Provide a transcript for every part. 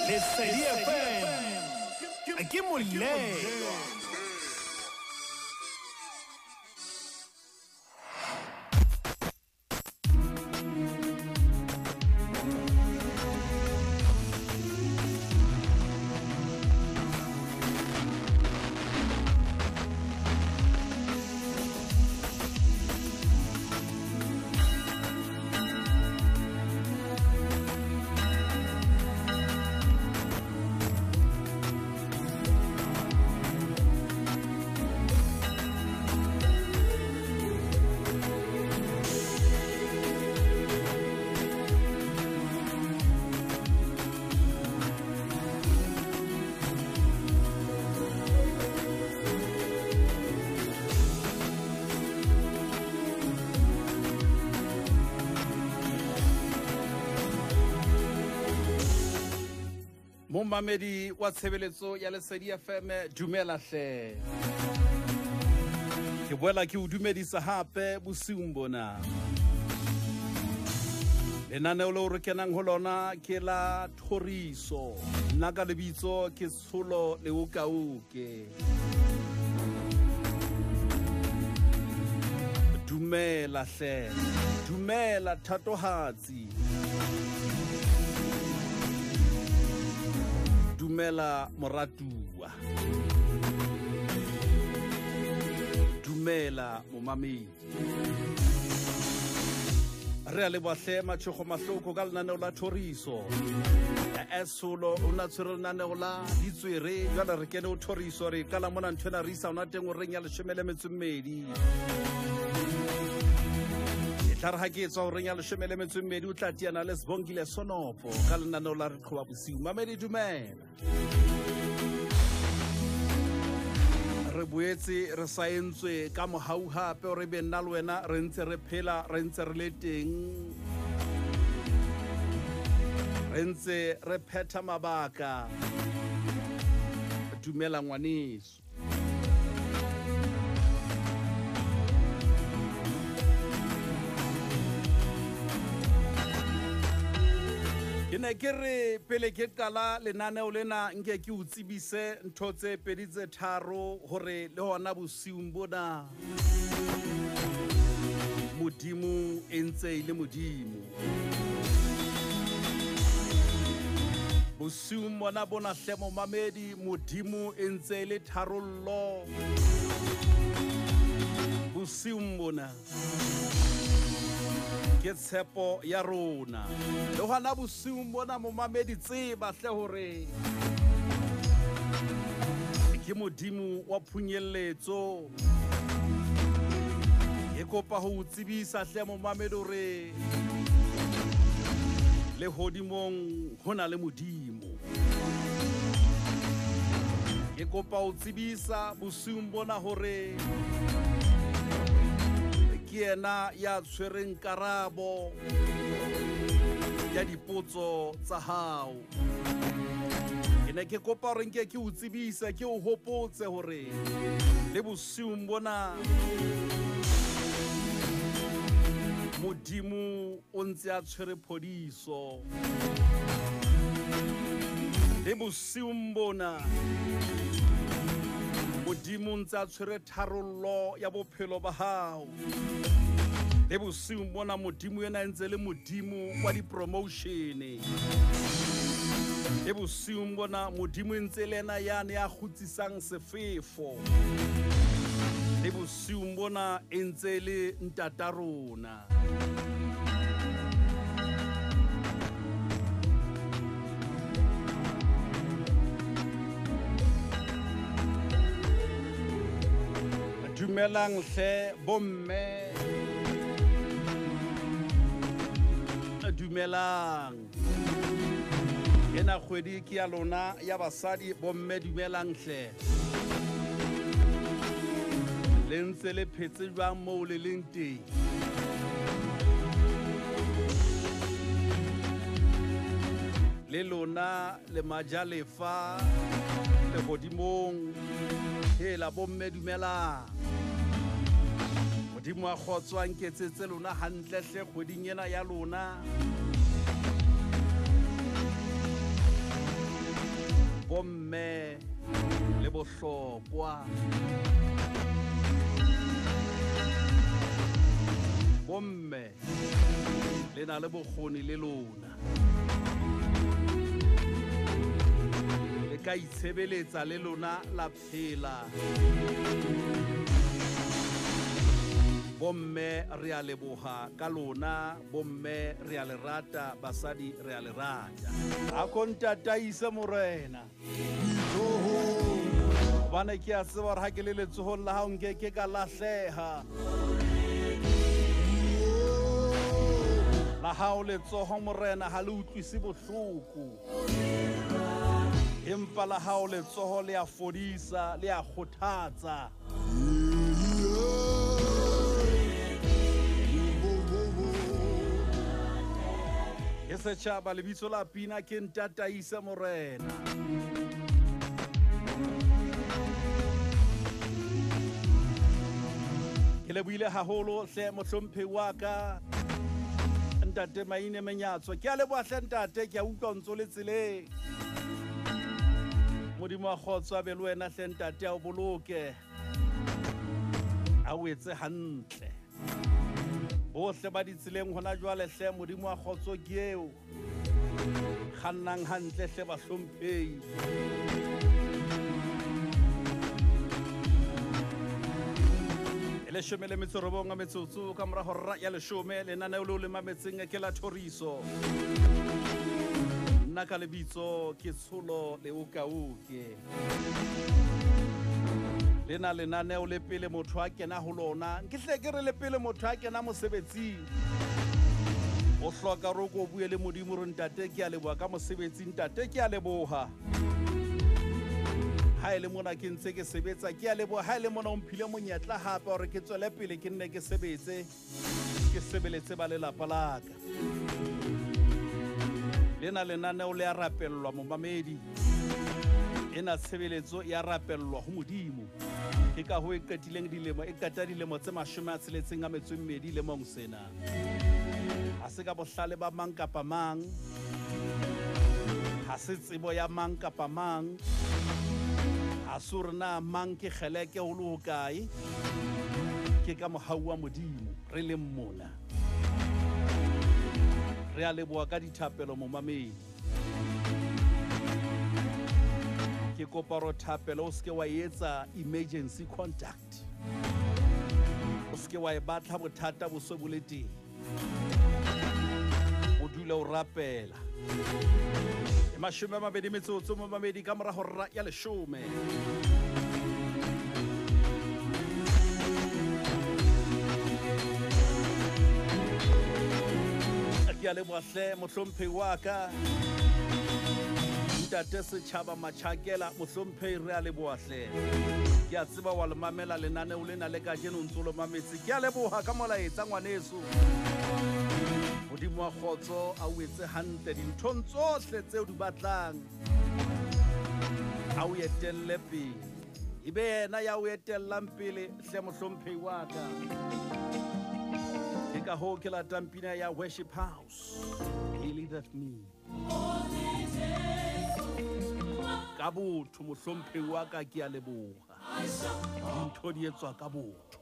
Lesedi FM ke molelo. Momamedi wa tshebeletso ya Lesedi FM dumela hle. Ke boela ke o dumedisa hape bosiung bona. Lenaneo le re kenang ho lona ke la Thoriso. Nna ka lebitso ke Tsholo Leokaoke. Dumela hle. Dumela thatohatsi. Dumela moratua. Dumela momamedi. Re a lebohle matšhogo mahloko ka lenaneo la Thoriso. Tsholo o na tshwere lenaneo la ditswere jwale re kene o Thoriso re ka la mona nthwena re isa ona teng o reng ya 12. Tla ha ke tswa o reng ya 12 o tla tiana le Sibongile Sonopo ka lenaneo la re qhoba bosiu. Mamedi dumela. Re boetse re saentswe ka mohau hape o re be nna le wena re ntse re phela re ntse re le teng. Re ntse re phetha mabaka. Dumela ngwaneso. Ke ne ke re pele ke qala lenaneo lena nke ke o tsebise ntho tse pedi tse tharo hore le hona bosiung bona modimo entse ile modimo. Bosiung bona bona hle momamedi modimo entse ile tharollo. Bosiung bona ke tshepo ya rona. Le hona bosiung bona momamedi tseba hle hore ke modimo wa phunyeletso. Ke kopa ho tsebisa hle momamedi hore le hodimong hona le modimo. Ke kopa ho tsebisa bosiung bona hore ke ena ya tshwereng karabo ya dipotso tsa hao. Ke ne ke kopa hore nke ke o tsebisa ke o hopotse hore le bosiung bona modimo o ntse a tshwere phodiso. Le bosiung bona modimo ntse a tshwere tharollo ya bophelo ba hao. Le bosiung bona modimo yena ntse le modimo wa di-promotion. Le bosiung bona modimo ntse le ena yane ya khutsisang sefefo. Le bosiung bona ntse le ntata rona. Dumelang hle bomme. Dumelang. Ena kgwedi ke ya lona ya basadi bomme dumelang hle. Le ntse le phetse jwang moo le leng teng. Le lona le majalefa le godimong. Hela bomme dumelang. Modimo a kgotswa nketsetse lona hantle hle kgweding ena ya lona. bomme le bohlokwa, bomme le na le bokgoni le lona, le ka itshebeletsa le lona la phela. Bomme re a leboha ka lona, bomme re a le rata, basadi re a le rata. A ko ntataise morena bana ke a tseba gore ha ke le letsohong la hao nke ka lahleha la hao letsoho morena ha le utlwise bohloko, empa la hao letsoho le a fodisa, le a kgothatsa. Ke setjhaba lebitso la pina ke ntataise morena. Ke lebohile haholo hle mohlomphehi wa ka ntate Maine Menyatswa. Ke a leboha hle ntate, ke a utlwa ntso le tseleng. Modimo a kgotso a be le wena hle ntate, a o boloke, a o etse hantle. Bohle ba ditseleng hona jwale hle Modimo a kgotso ke eo kgannang hantle hle bahlomphehi. Leshome le metso robong a metsotso ka mora hora ya leshome, lenaneo leo le mametseng ke la Thoriso. Nna ka lebitso ke Tsholo Leokaoke. Lena lenaneo le pele motho a kena ho lona, ke hle ke re le pele motho a kena mosebetsing, o hloka re ko bue le Modimo re ntate ke a leboha ka mosebetsing, ntate ke a leboha ha ele mona ke ntse ke sebetsa, ke a leboha ha ele mona o mphile monyetla hape hore ke tswele pele ke nne ke sebetse, ke sebeletse ba lelapa la ka. Lena lenaneo le a rapellwa momamedi, ena tshebeletso ya rapellwa ho Modimo. Ke ka ho e qatileng dilemo, e qeta dilemo tse 62 lemong sena. Ha se ka bohlale ba mang kapa mang, ha se tsebo ya mang kapa mang, ha se re na mang ke kgeleke ho le hokae, ke ka mohau wa Modimo re leng mona. Re a leboha ka dithapelo momamedi. Ke kopa ro thapelo o ske wa etsa emergency contact, o ske wa e batla bothata bo so bo le teng, o dula o rapela. E 20 metsotso momamedi ka mora hora ya leshome. Ke a leboha hle mohlomphehi wa ka ntate setjhaba Matjhakela, mohlomphehi re a leboha hle. Ke a tseba wa le mamela lenaneo lena le ka jeno ntso lo mametse. Ke a leboha ka molaetsa ngwaneso. Modimo a kgotso a o etse hantle dinthong tsohle tseo di batlang, a o etelle pele, ebe yena ya o etellang pele hle mohlomphehi wa ka. Ke ka hoo ke latang pina ya Worship House, He Leadeth Me. Ka botho mohlomphehi wa ka ke a leboha, dintho di etswa ka botho.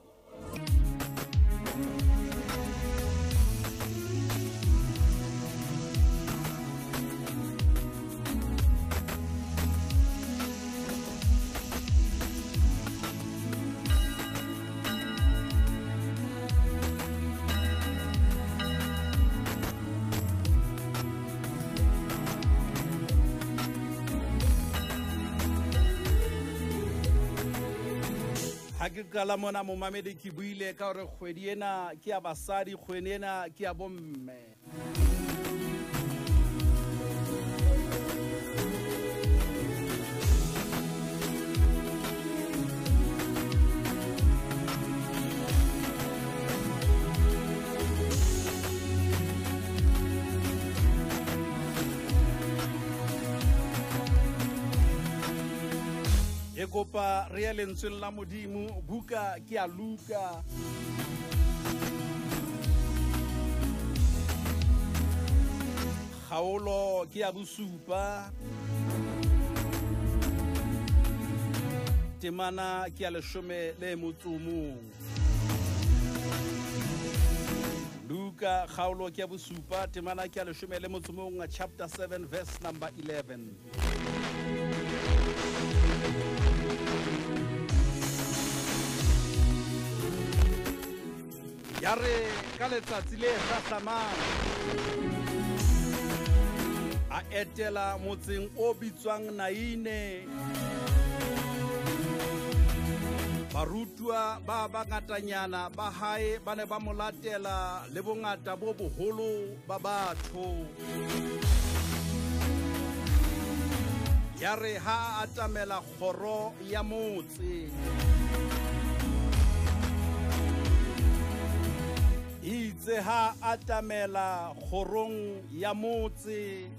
Ha ke kala mona momamedi ke buile ka hore kgwedi ena ke ya basadi, kgwedi ena ke ya bomme. E kopa re ya lentsweng la Modimo, buka ke ya Luka. Kgaolo ke ya bosupa. temana ke ya 11. Luka kgaolo ke ya bosupa temana ke ya 11 chapter 7 verse number 11. Ya re ka letsatsi le hlahlamang a etela motseng o bitswang Naine. Barutwa ba bangatanyana ba hae ba ne ba molatela le bongata bo boholo ba batho. Ya re ha atamela kgoro ya motse, itse ha atamela kgorong ya motse,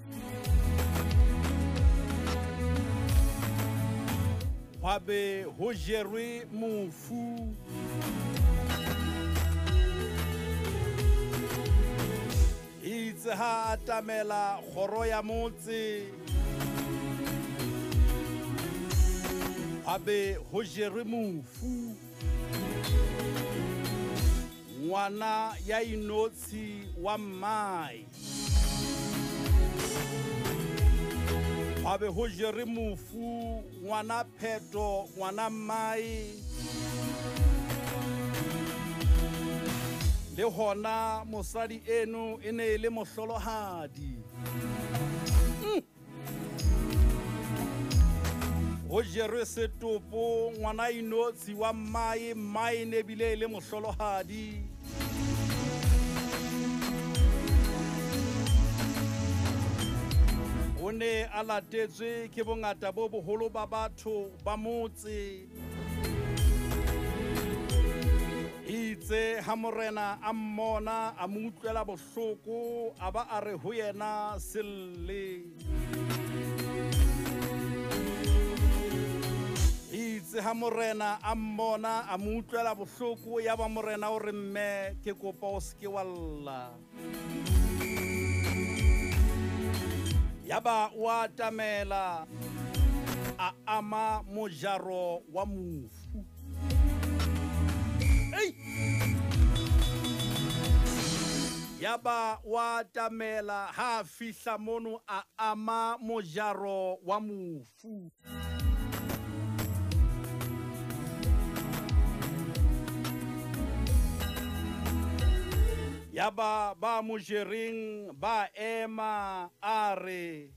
hwabe ho jerwe mofu. Itse ha atamela kgoro ya motse, hwabe ho jerwe mofu. Ngwana ya inotshi wa mmae, hwabe ho jere mofu ngwana pheto ngwana mmae. Le hona mosadi eno e ne le mohlolohadi. Ho jere setopo ngwana inotshi wa mmae, mmae ne bile le mohlolohadi. O ne a latetswe ke bongata bo boholo ba batho ba motse. Itse ha morena a mmona a mo utlwela bohloko, a ba a re ho yena selle. Itse ha morena a mmona a mo utlwela bohloko, ya ba morena o re mme ke kopa o se ke wa lla. Yaba wa tamela a ama mojaro wa mofu. Hey! Yaba wa tamela ha fihla mono a ama mojaro wa mofu. Yaba ba mojereng ba ema are,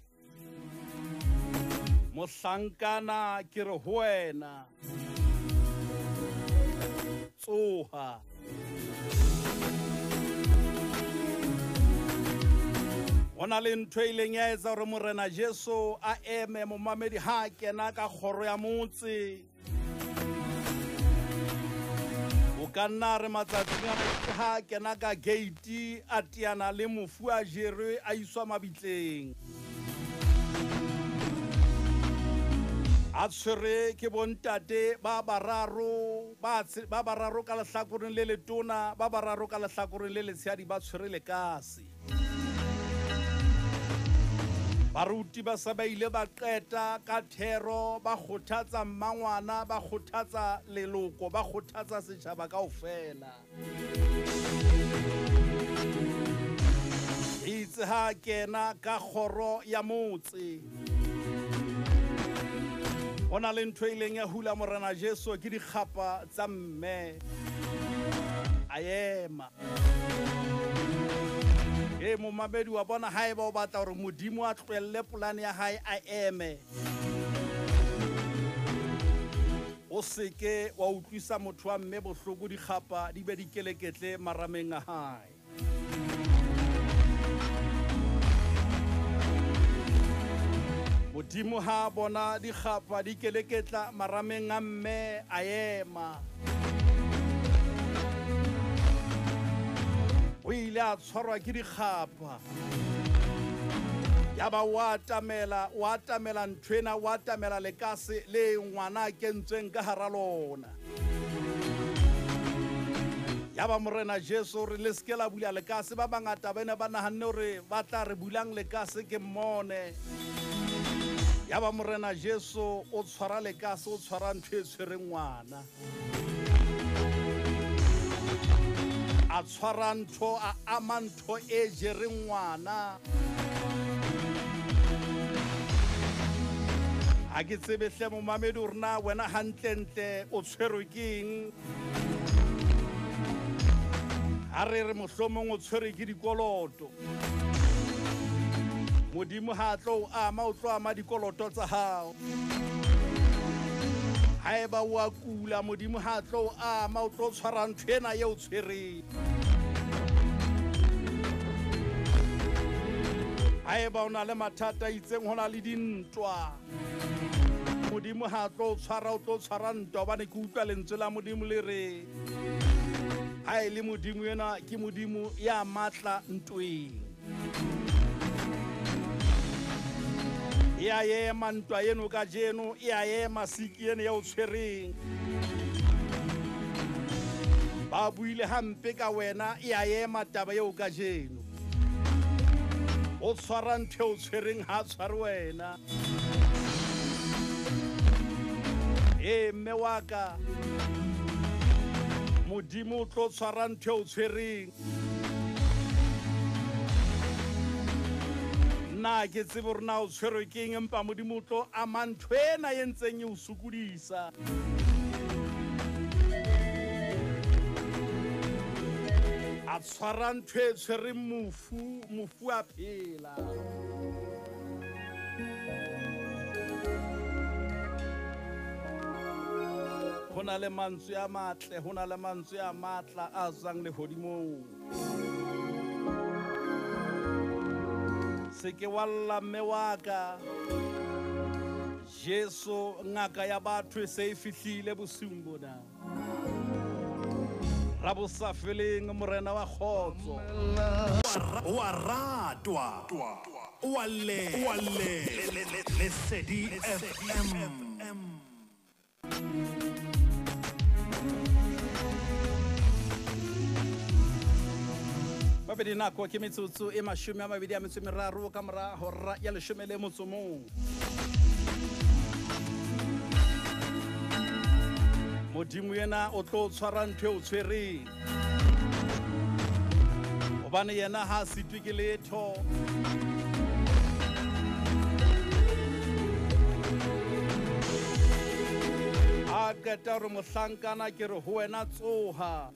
mohlankana ke re ho wena tsoha. Hona le ntho e ileng ya etsa hore morena Jesu a eme momamedi ha kena ka kgoro ya motse. Ka nna re matsatsing a ha kena ka gate a tiana le mofu a jerwe a iswa mabitleng. A tshwere ke bontate ba bararo ka lehlakoreng le letona, ba bararo ka lehlakoreng le letshehadi ba tshwere lekase. Baruti ba sa ba ile ba qeta ka thero, ba kgothatsa mmangwana, ba kgothatsa leloko, ba kgothatsa setjhaba kaofela. Itse ha kena ka kgoro ya motse, hona le ntho ileng ya hula morena Jesu ke dikgapa tsa mme. A ema. E momamedi wa bona haeba o batla hore modimo a tlohelle polane ya hae a eme, o seke wa utlwisa motho wa mme bohloko, dikgapa di be di keleketle marameng a hae. Modimo ha bona dikgapa di keleketla marameng a mme, a ema. O ile a tshwarwa ke dikgapa. Yaba wa tamela nthwena, wa tamela lekase le ngwana a kentsweng ka hara lona. Yaba morena Jesu re le seke la bula lekase, ba bangata ba ne ba nahanne hore ba tla re bulang lekase ke mmone. ya ba morena Jesu o tshwara lekase o tshwara ntho e tshwereng ngwana a tshwara ntho a ama ntho e jereng ngwana a ke tsebe hle momamedi o rena wena hantlentle o tshwerwe ke eng a re mohlomong o tshwerwe ke dikoloto modimo ha tlo ama o tlo ama dikoloto tsa hao haeba o a kula modimo ha tlo ama o tlo tshwara ntho ena ye o tshwereng haeba o na le mathata itseng ho na le dintwa modimo ha tlo tshwara o tlo tshwara ntwa hobane ke utlwa lentswe la modimo le re ha e le modimo ena ke modimo ya matla ntweng ya ema ntwa yeno ka jeno ya ema siki ene ya o tshwereng ba buile hampe ka wena ya ema taba yeo ka jeno o tshwara ntho o tshwereng ha tshware wena mme wa ka modimo o tlo tshwara ntho o tshwereng nna ke tsebe gore na o tshwerwe ke eng empa modimo o tlo ama ntho ena e ntseng e o sokodisa a tshwara ntho e tshwereng mofu a phela ho na le mantswe a matle ho na le mantswe a matla a tswang lehodimong se ke wa lla mme wa ka Jesu ngaka ya batho e se e fihlile bosiung bona ra bo sa feleng morena wa khotso wa ratwa wa le Lesedi FM babedi nako ke metsotso e 23 ka mora hora ya 11 modimo yena o tlo tshwara ntho e o tshwereng hobane yena ha sitwe ke letho a qeta re mohlankana ke re ho wena tsoha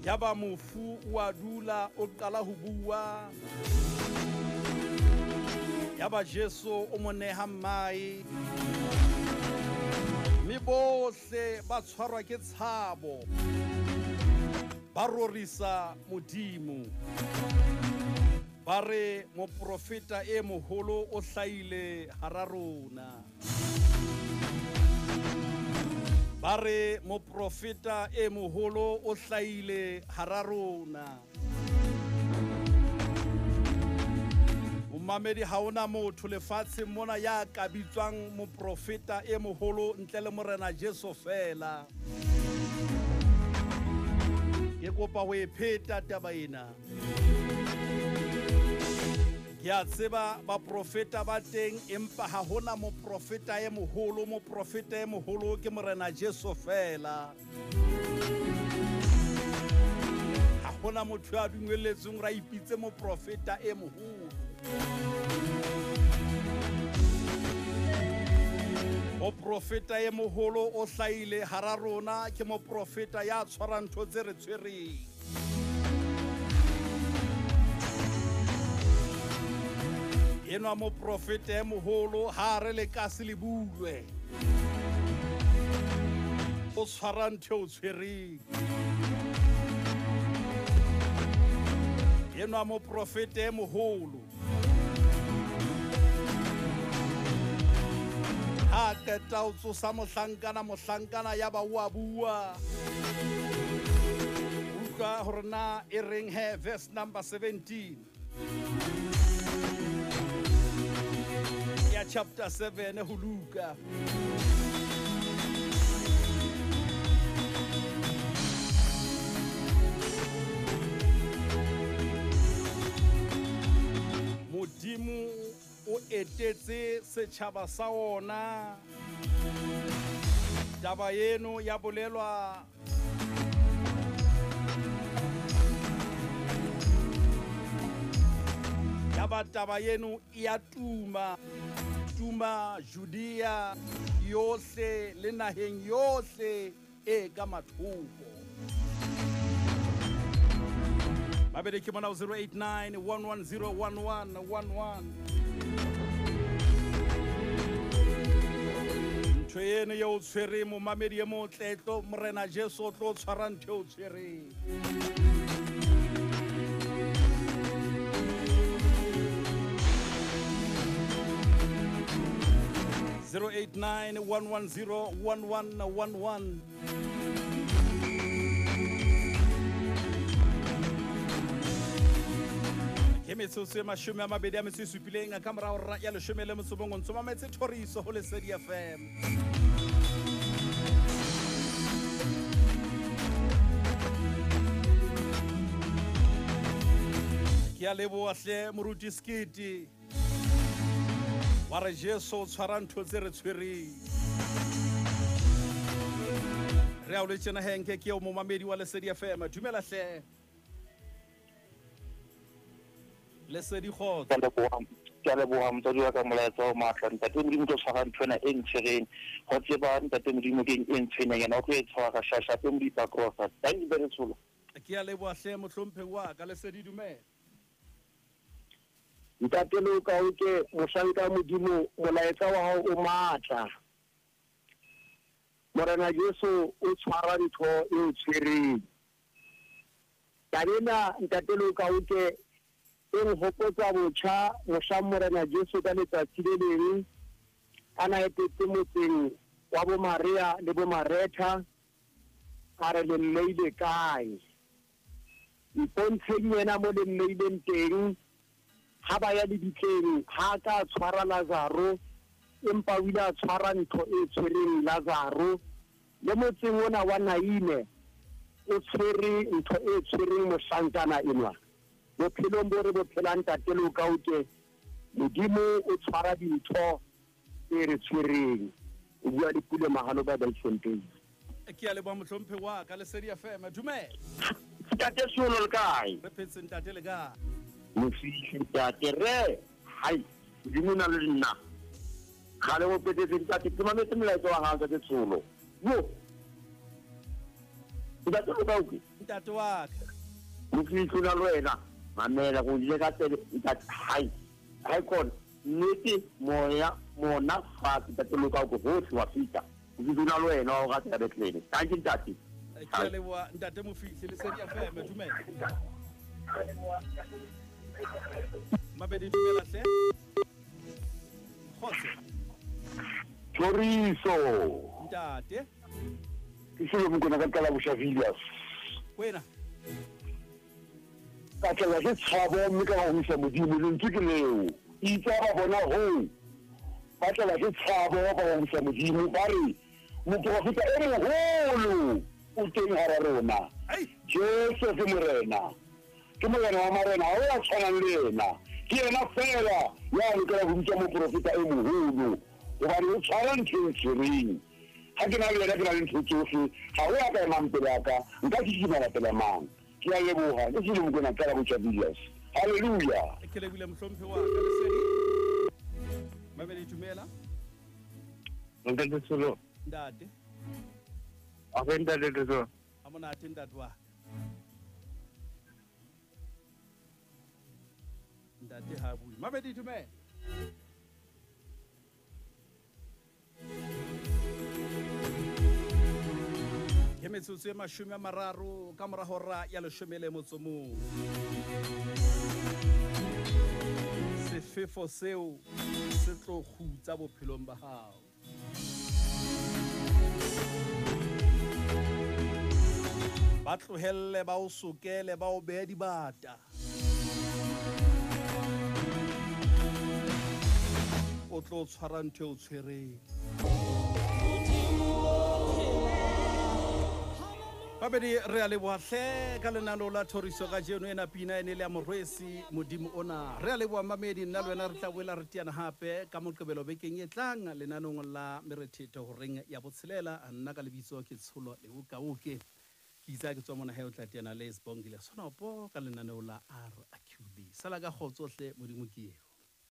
yaba mofu wa dula o qala ho bua yaba Jesu o moneha mai mme bohle ba tshwarwa ke tshabo ba rorisa modimo ba re moprofeta e moholo o hlaile hara rona ba re moprofeta e moholo o hlaile hara rona mamedi ha ona motho lefatshe mona ya ka bitswang moprofeta e moholo ntle le morena Jesu fela ke kopa ho ipheta taba ena ya tseba ba profeta ba teng empa ha hona moprofeta e moholo ke morena Jesu fela ha hona motho a dumelletsweng ra ipitse moprofeta e moholo moprofeta e moholo o hlaile hara rona ke moprofeta ya tshwarang ntho tse re tshwereng enwa moprofeta e moholo ha re le kasi le bulwe o tshwara ntho o tshwereng enwa moprofeta e moholo ha qeta o tsosa mohlankana ya ba wa bua utlwa hore na e reng he verse number 17 ya chapter 7 ho Luka Modimo o etetse setšhaba sa ona. Taba eno ya bolelwa taba yenu ya tuma Judea yohle le naheng yohle e ka mathoko. Mabedi ke mona 089 110 1111. Ntho eno yo tshwere mo mamedi ye motletlo morena Jesu o tlo tshwara ntho o tshwere. 089 110 1111. Metsotso e mashome a mabedi a metso e supileng ka morao ya leshome le motso bongwe ntse mametse Thoriso ho Lesedi FM. Ke a leboha hle moruti skiti wa re Jesu o tshwara ntho tse re tshwereng. Re a o le tjena henke ke o momamedi wa Lesedi FM. Dumela hle Lesedi khotso. Ke a leboha motswadi wa ka molaetsa o matla. Ntate Modimo tlo tshwara nthwena e ntshwereng. Go tseba Ntate Modimo ke eng tshweneng yena o tlo e tshwara shasha pe Modimo Cross. Thank you very much. Ke a leboha hle mohlompheng wa ka Lesedi dumela. Ntate Leokaoke mosanka Modimo molaetsa wa hao o matla. Morena Jesu o tshwara ntho e tshwereng. Tabena Ntate Leokaoke eng hopotsa botjha mohlang morena Jesu ka letsatsi le leng ana etetse motseng wa bo Maria le bo Maretha a re le mmeile kae ipontsheng yena mo le mmeileng teng ha ba ya dibitleng ha ka tshwara Lazaro empa o ile a tshwara ntho e tshwereng Lazaro le motseng ona wa Naine o tshwere ntho e tshwereng mohlankana enwa bophelong bo re bophelang Ntate Leokaoke Modimo o tshwara dintho tse re tshwereng o bua Dipule Mahalo ba Belfontein. Ke a leboha mohlompheng wa ka Lesedi FM. Dumela Ntate Tsholo le kae? re phetse ntate le ka Mofihli ntate re hai Modimo na le nna khale o petetse ntate ke mametse molaetsa wa hao Ntate Tsholo yo Ntate Leokaoke ntate wa ka Mofihli na le wena mamela go ile ka tsebe ntate hai kon nnete moya mona fatshe Ntate Leokaoke hohle wa fita o dula le wena o ga tsebe tlele thank you ntate. ke a leboha ntate Mofihli Lesedi FM. Dumela mabedi dumela hle khotso Thoriso ntate ke se mo kona ka kala busha Villas wena ka tla se tshabo mme ka go isa Modimo le ntse ke leo itse ba bona ho ba tla se tshabo ba go isa Modimo ba re moprofita e moholo o teng hara rona Jesu ke morena wa marena o ya tshwanang le yena ke yena fela ya lokela go bitsa moprofita e moholo gobane o tshwara ntho e tshwereng ha ke na le yena ke na le ntho tsohle ga o ya ka emang pele ya ka nka ke kimela pele mang ke a leboga le se le mokona kala go tša Villas. Halleluja ke lebile mohlompheng wa ka Lesedi mabedi dumela Ntate Tsholo ntate a go ntate Tsholo a monate ntate wa ntate ha bui mabedi dumela ke metsotso e mashome a mararo ka mora hora ya leshome le motso mong sefefo seo se tlo khutsa bophelong ba hao ba tlohelle ba o sokele ba o behe dibata o tlo tshwara ntho e o tshwereng babedi re a leboatlhe ka lenaneo la Thoriso ka jeno ena pina ene le ya morwesi modimo ona re a leboa mamedi nna le wena re tla boela re tiana hape ka moqebelo bekeng e tlang lenaneong la merethetho horeng ya botshelela nna ka lebitso ke Tsholo Leokaoke ke itsa ke tswa mona hae o tla tiana le Sbongile Sonopo ka lenaneo la RQB sala ka khotsohle modimo ke eo.